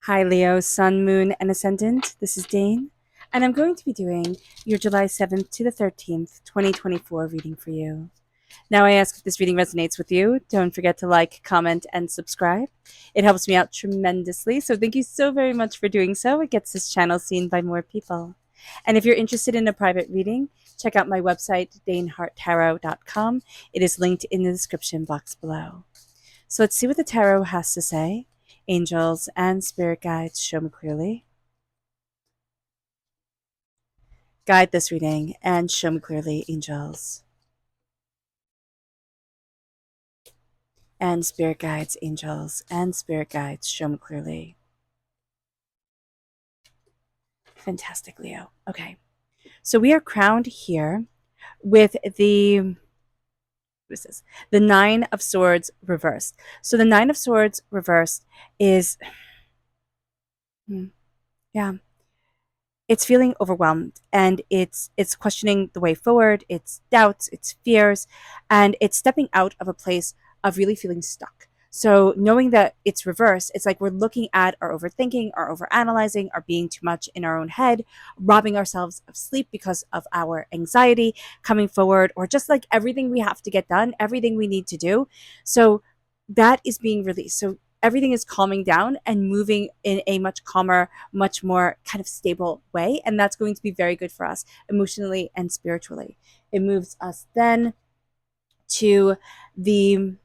Hi, Leo, Sun, Moon, and Ascendant. This is Dane, and I'm going to be doing your July 7th to the 13th, 2024 reading for you. Now, I ask if this reading resonates with you. Don't forget to like, comment, and subscribe. It helps me out tremendously, so thank you so very much for doing so. It gets this channel seen by more people. And if you're interested in a private reading, check out my website, daneharttarot.com. It is linked in the description box below. So let's see what the tarot has to say. Angels and spirit guides, show me clearly. Guide this reading and show me clearly, angels. And spirit guides, angels and spirit guides, show me clearly. Fantastic, Leo. Okay. So we are crowned here with the Nine of Swords reversed. So the Nine of Swords reversed is yeah, it's feeling overwhelmed, and it's questioning the way forward, it's doubts, it's fears, and it's stepping out of a place of really feeling stuck. So knowing that it's reversed, it's like we're looking at our overthinking, our overanalyzing, our being too much in our own head, robbing ourselves of sleep because of our anxiety coming forward, or just like everything we have to get done, everything we need to do. So that is being released. So everything is calming down and moving in a much calmer, much more kind of stable way. And that's going to be very good for us emotionally and spiritually. It moves us then to the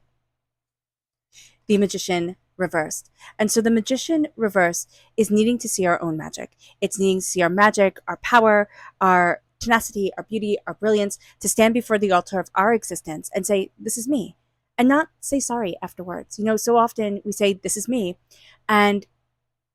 Magician reversed. And so the Magician reversed is needing to see our own magic. It's needing to see our magic, our power, our tenacity, our beauty, our brilliance, to stand before the altar of our existence and say, this is me, and not say sorry afterwards. So often we say, this is me, and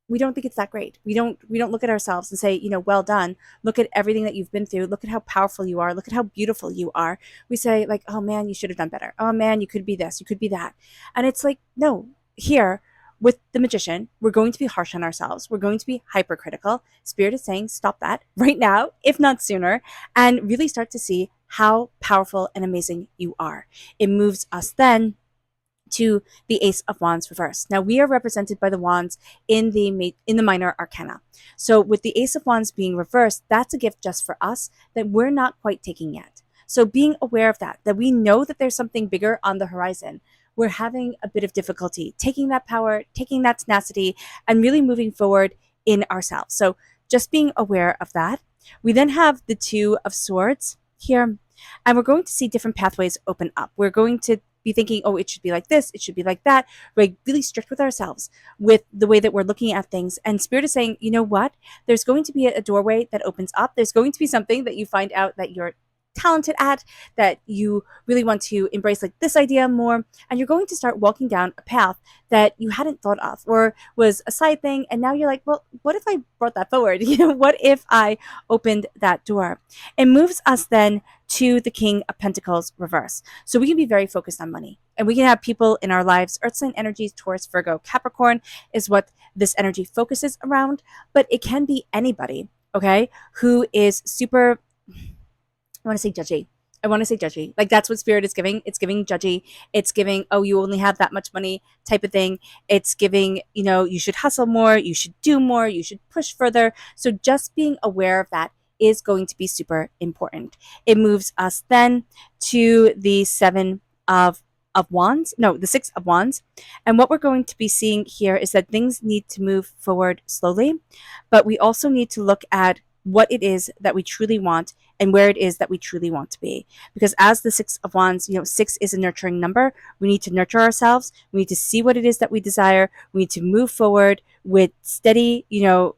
we don't think it's that great. We don't look at ourselves and say, well done. Look at everything that you've been through. Look at how powerful you are. Look at how beautiful you are. We say like, oh man, you should have done better. Oh man, you could be this, you could be that. And it's like, no, here with the Magician, we're going to be harsh on ourselves. We're going to be hypercritical. Spirit is saying, stop that right now, if not sooner, and really start to see how powerful and amazing you are. It moves us then to the Ace of Wands reversed. Now we are represented by the wands in the minor arcana. So with the Ace of Wands being reversed, that's a gift just for us that we're not quite taking yet. So being aware of that we know that there's something bigger on the horizon. We're having a bit of difficulty taking that power, taking that tenacity, and really moving forward in ourselves. So just being aware of that. We then have the Two of Swords here, and we're going to see different pathways open up. We're going to be thinking, oh, it should be like this, it should be like that. We're really strict with ourselves with the way that we're looking at things. And Spirit is saying, you know what? There's going to be a doorway that opens up. There's going to be something that you find out that you're talented at, that you really want to embrace, like this idea more, and you're going to start walking down a path that you hadn't thought of or was a side thing, and now you're like, well, what if I brought that forward? What if I opened that door? It moves us then to the King of Pentacles reverse. So we can be very focused on money, and we can have people in our lives, earth sign energies, Taurus, Virgo, Capricorn is what this energy focuses around, but it can be anybody, okay, who is super, I want to say judgy. Like that's what Spirit is giving. It's giving judgy. It's giving, oh, you only have that much money type of thing. It's giving, you should hustle more, you should do more, you should push further. So just being aware of that is going to be super important. It moves us then to the the Six of Wands. And what we're going to be seeing here is that things need to move forward slowly, but we also need to look at what it is that we truly want and where it is that we truly want to be. Because as the Six of Wands, 6 is a nurturing number. We need to nurture ourselves. We need to see what it is that we desire. We need to move forward with steady,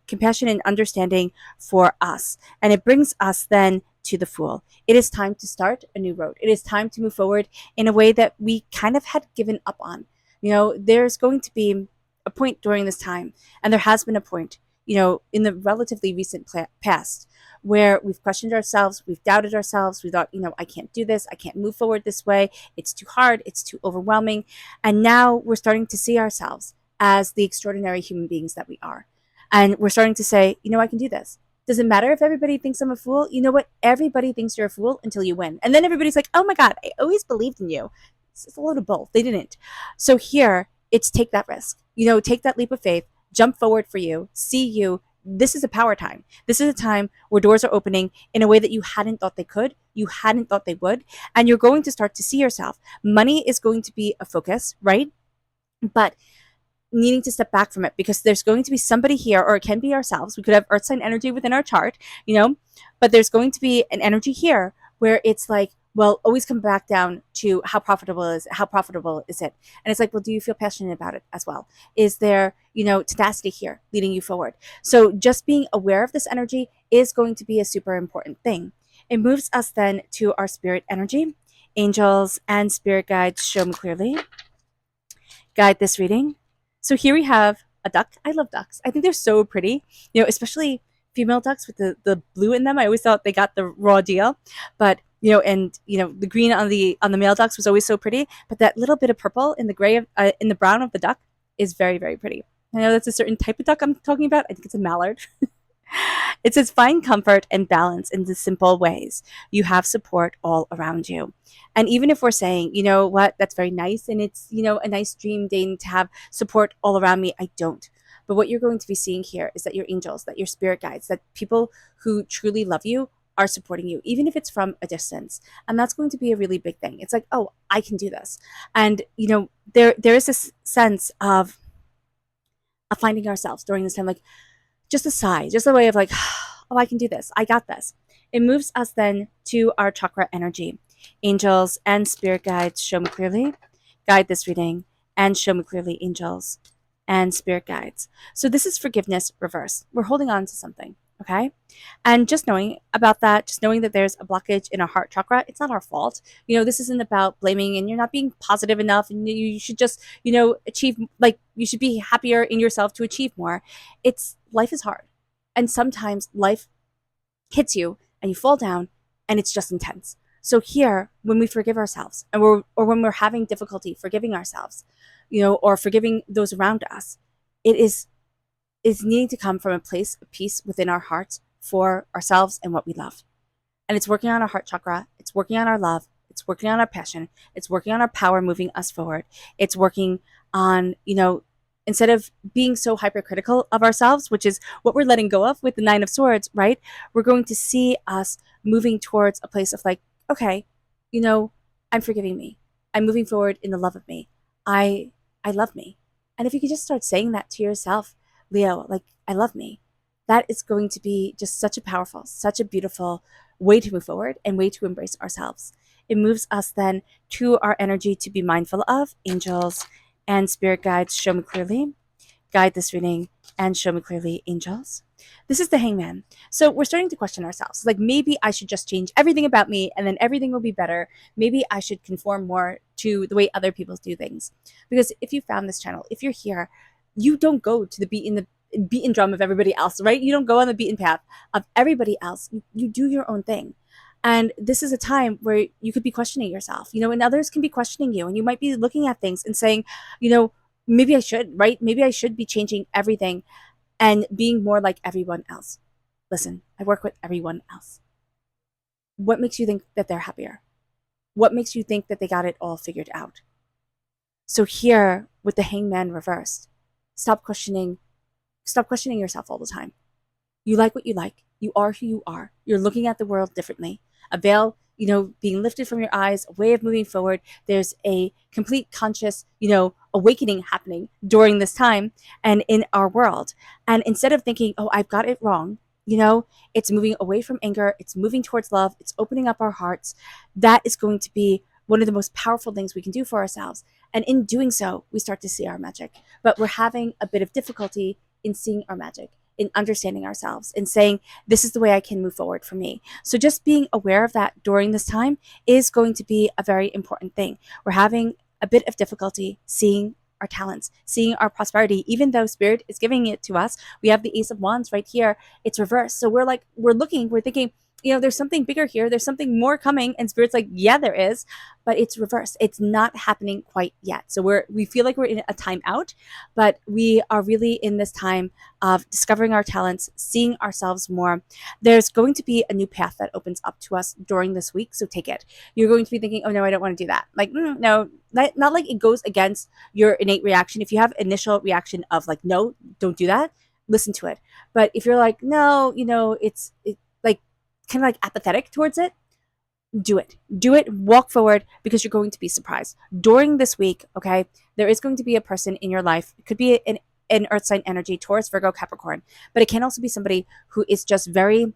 compassion and understanding for us. And it brings us then to the Fool. It is time to start a new road. It is time to move forward in a way that we kind of had given up on. There's going to be a point during this time, and there has been a point, in the relatively recent past, where we've questioned ourselves, we've doubted ourselves, we thought, I can't do this, I can't move forward this way, it's too hard, it's too overwhelming. And now we're starting to see ourselves as the extraordinary human beings that we are. And we're starting to say, I can do this. Does it matter if everybody thinks I'm a fool? You know what? Everybody thinks you're a fool until you win. And then everybody's like, oh my God, I always believed in you. It's a load of both. They didn't. So here, it's take that risk. Take that leap of faith. jump forward for you, see you. This is a power time. This is a time where doors are opening in a way that you hadn't thought they could, you hadn't thought they would, and you're going to start to see yourself. Money is going to be a focus, right? But needing to step back from it, because there's going to be somebody here, or it can be ourselves. We could have earth sign energy within our chart, but there's going to be an energy here where it's like, well, always come back down to how profitable is it? And it's like, well, do you feel passionate about it as well? Is there, tenacity here leading you forward? So just being aware of this energy is going to be a super important thing. It moves us then to our spirit energy. Angels and spirit guides, show me clearly. Guide this reading. So here we have a duck. I love ducks. I think they're so pretty, especially female ducks with the blue in them. I always thought they got the raw deal, but the green on the male ducks was always so pretty. But that little bit of purple in the gray in the brown of the duck is very, very pretty. I know that's a certain type of duck I'm talking about. I think it's a mallard. It says, find comfort and balance in the simple ways. You have support all around you. And even if we're saying, you know what, that's very nice, and it's, a nice dream, Dane, to have support all around me, I don't. But what you're going to be seeing here is that your angels, that your spirit guides, that people who truly love you are supporting you, even if it's from a distance. And that's going to be a really big thing. It's like, oh, I can do this. And, there is this sense of finding ourselves during this time, like, just a sigh, just a way of like, oh, I can do this. I got this. It moves us then to our chakra energy. Angels and spirit guides, show me clearly. Guide this reading and show me clearly, angels and spirit guides. So this is forgiveness reverse. We're holding on to something, okay? And just knowing about that, just knowing that there's a blockage in our heart chakra, it's not our fault. This isn't about blaming and you're not being positive enough and you should just, achieve, like, you should be happier in yourself to achieve more. Life is hard. And sometimes life hits you and you fall down and it's just intense. So here, when we forgive ourselves or when we're having difficulty forgiving ourselves, or forgiving those around us, it is needing to come from a place of peace within our hearts for ourselves and what we love. And it's working on our heart chakra. It's working on our love. It's working on our passion. It's working on our power, moving us forward. It's working on, instead of being so hypercritical of ourselves, which is what we're letting go of with the Nine of Swords, right? We're going to see us moving towards a place of like, okay, I'm forgiving me. I'm moving forward in the love of me. I love me. And if you could just start saying that to yourself, Leo, like, I love me, that is going to be just such a powerful, such a beautiful way to move forward and way to embrace ourselves. It moves us then to our energy to be mindful of. Angels and spirit guides, show me clearly. Guide this reading and show me clearly, angels. This is the Hangman. So we're starting to question ourselves. Like, maybe I should just change everything about me and then everything will be better. Maybe I should conform more to the way other people do things. Because if you found this channel, if you're here, you don't go to the beaten drum of everybody else, right? You don't go on the beaten path of everybody else. You do your own thing. And this is a time where you could be questioning yourself, and others can be questioning you. And you might be looking at things and saying, maybe I should, right? Maybe I should be changing everything and being more like everyone else. Listen, I work with everyone else. What makes you think that they're happier? What makes you think that they got it all figured out? So here, with the Hangman reversed, stop questioning yourself all the time. You like what you like. You are who you are. You're looking at the world differently. A veil, being lifted from your eyes, a way of moving forward. There's a complete conscious, awakening happening during this time and in our world. And instead of thinking, oh, I've got it wrong, it's moving away from anger. It's moving towards love. It's opening up our hearts. That is going to be one of the most powerful things we can do for ourselves. And in doing so, we start to see our magic. But we're having a bit of difficulty in seeing our magic, in understanding ourselves, in saying, this is the way I can move forward for me. So just being aware of that during this time is going to be a very important thing. We're having a bit of difficulty seeing our talents, seeing our prosperity, even though Spirit is giving it to us. We have the Ace of Wands right here. It's reversed. So we're thinking, there's something bigger here. There's something more coming. And Spirit's like, yeah, there is, but it's reversed. It's not happening quite yet. So we feel like we're in a timeout, but we are really in this time of discovering our talents, seeing ourselves more. There's going to be a new path that opens up to us during this week. So take it. You're going to be thinking, oh no, I don't want to do that. Like, no, not like it goes against your innate reaction. If you have initial reaction of like, no, don't do that, listen to it. But if you're like, no, it's like kind of like apathetic towards it, do it. Do it. Walk forward, because you're going to be surprised. During this week, okay, there is going to be a person in your life. It could be an earth sign energy, Taurus, Virgo, Capricorn, but it can also be somebody who is just very,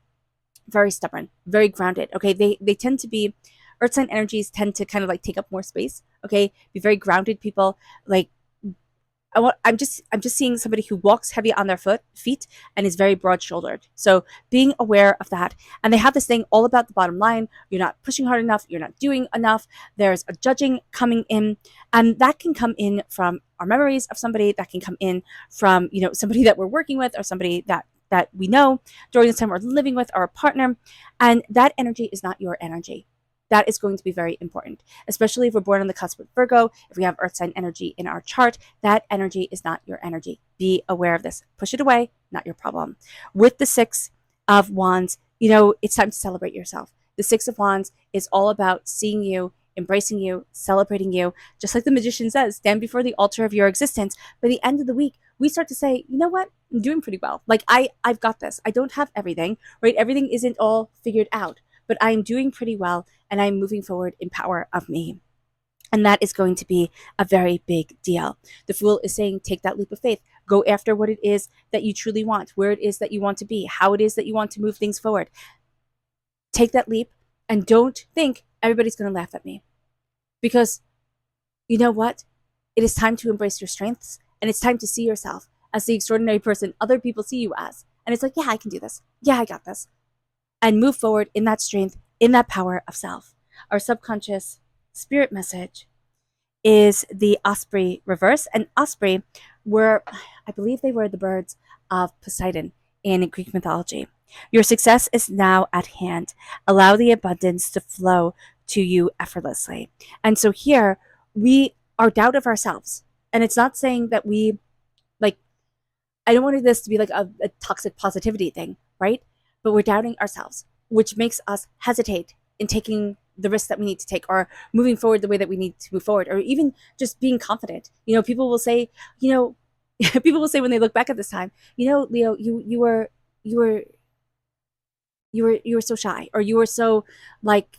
very stubborn, very grounded. Okay. They tend to be, earth sign energies tend to kind of like take up more space. Okay. Be very grounded people. Like, I'm just seeing somebody who walks heavy on their feet and is very broad shouldered. So being aware of that. And they have this thing all about the bottom line. You're not pushing hard enough. You're not doing enough. There's a judging coming in, and that can come in from our memories of somebody. That can come in from, somebody that we're working with, or somebody that we know during this time, we're living with, or a partner. And that energy is not your energy. That is going to be very important, especially if we're born on the cusp of Virgo. If we have earth sign energy in our chart, that energy is not your energy. Be aware of this. Push it away, not your problem. With the Six of Wands, it's time to celebrate yourself. The Six of Wands is all about seeing you, embracing you, celebrating you. Just like the magician says, stand before the altar of your existence. By the end of the week, we start to say, you know what? I'm doing pretty well. Like, I've got this. I don't have everything, right? Everything isn't all figured out, but I'm doing pretty well, and I'm moving forward in power of me. And that is going to be a very big deal. The Fool is saying, take that leap of faith. Go after what it is that you truly want, where it is that you want to be, how it is that you want to move things forward. Take that leap, and don't think everybody's going to laugh at me. Because you know what? It is time to embrace your strengths, and it's time to see yourself as the extraordinary person other people see you as. And it's like, yeah, I can do this. Yeah, I got this. And move forward in that strength, in that power of self. Our subconscious spirit message is the osprey reverse. And osprey I believe they were the birds of Poseidon in Greek mythology. Your success is now at hand. Allow the abundance to flow to you effortlessly. And so here, our doubt of ourselves. And it's not saying that I don't want this to be like a toxic positivity thing, right? But we're doubting ourselves, which makes us hesitate in taking the risks that we need to take, or moving forward the way that we need to move forward, or even just being confident. People will say, people will say when they look back at this time, Leo, you were so shy, or you were so like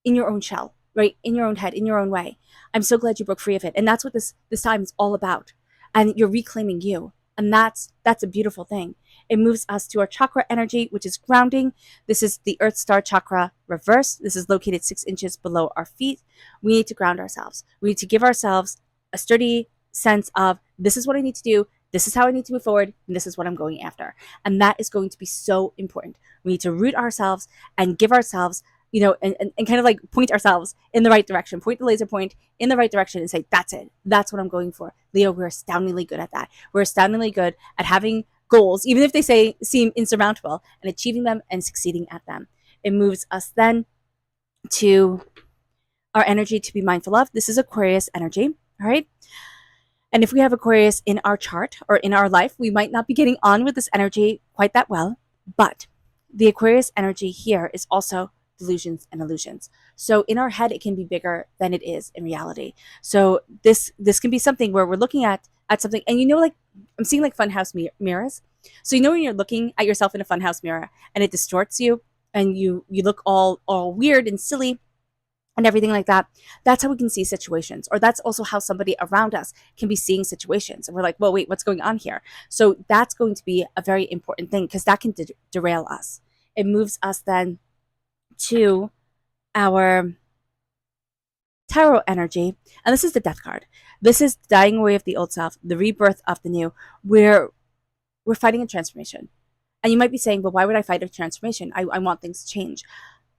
in your own shell, right? In your own head, in your own way. I'm so glad you broke free of it. And that's what this time is all about. And you're reclaiming you. And that's a beautiful thing. It moves us to our chakra energy, which is grounding. This is the Earth Star chakra reverse. This is located 6 inches below our feet. We need to ground ourselves. We need to give ourselves a sturdy sense of, this is what I need to do. This is how I need to move forward. And this is what I'm going after. And that is going to be so important. We need to root ourselves and give ourselves, and kind of like point ourselves in the right direction, point the laser point in the right direction and say, that's it. That's what I'm going for. Leo, we're astoundingly good at that. We're astoundingly good at having goals, even if they seem insurmountable, and achieving them and succeeding at them. It moves us then to our energy to be mindful of. This is Aquarius energy, all right? And if we have Aquarius in our chart or in our life, we might not be getting on with this energy quite that well, but the Aquarius energy here is also delusions and illusions. So in our head, it can be bigger than it is in reality. So this can be something where we're looking at something, and like I'm seeing like funhouse mirrors. So when you're looking at yourself in a funhouse mirror and it distorts you, and you look all weird and silly and everything like that, that's how we can see situations. Or that's also how somebody around us can be seeing situations. And we're like, well, wait, what's going on here? So that's going to be a very important thing, because that can derail us. It moves us then to our tarot energy. And this is the Death card. This is the dying away of the old self, the rebirth of the new, where we're fighting a transformation. And you might be saying, well, why would I fight a transformation? I want things to change.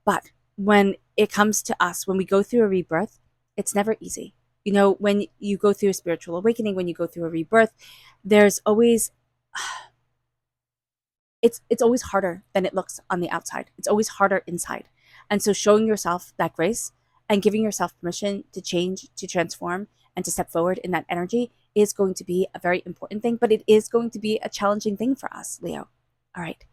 But when it comes to us, when we go through a rebirth, it's never easy. When you go through a spiritual awakening, when you go through a rebirth, there's always it's always harder than it looks on the outside. It's always harder inside. And so showing yourself that grace and giving yourself permission to change, to transform, and to step forward in that energy is going to be a very important thing, but it is going to be a challenging thing for us, Leo. All right.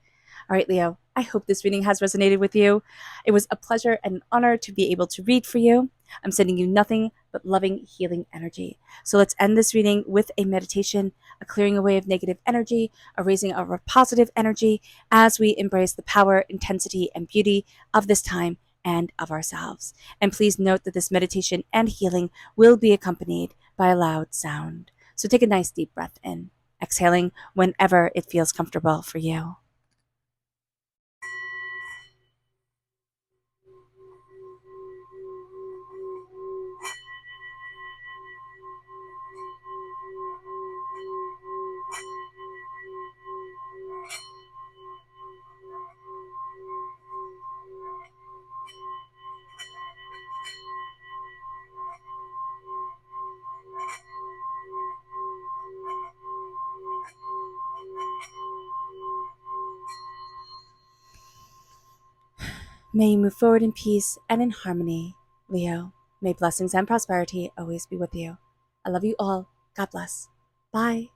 All right, Leo, I hope this reading has resonated with you. It was a pleasure and an honor to be able to read for you. I'm sending you nothing but loving, healing energy. So let's end this reading with a meditation, a clearing away of negative energy, a raising of our positive energy as we embrace the power, intensity, and beauty of this time and of ourselves. And please note that this meditation and healing will be accompanied by a loud sound. So take a nice deep breath in, exhaling whenever it feels comfortable for you. May you move forward in peace and in harmony, Leo. May blessings and prosperity always be with you. I love you all. God bless. Bye.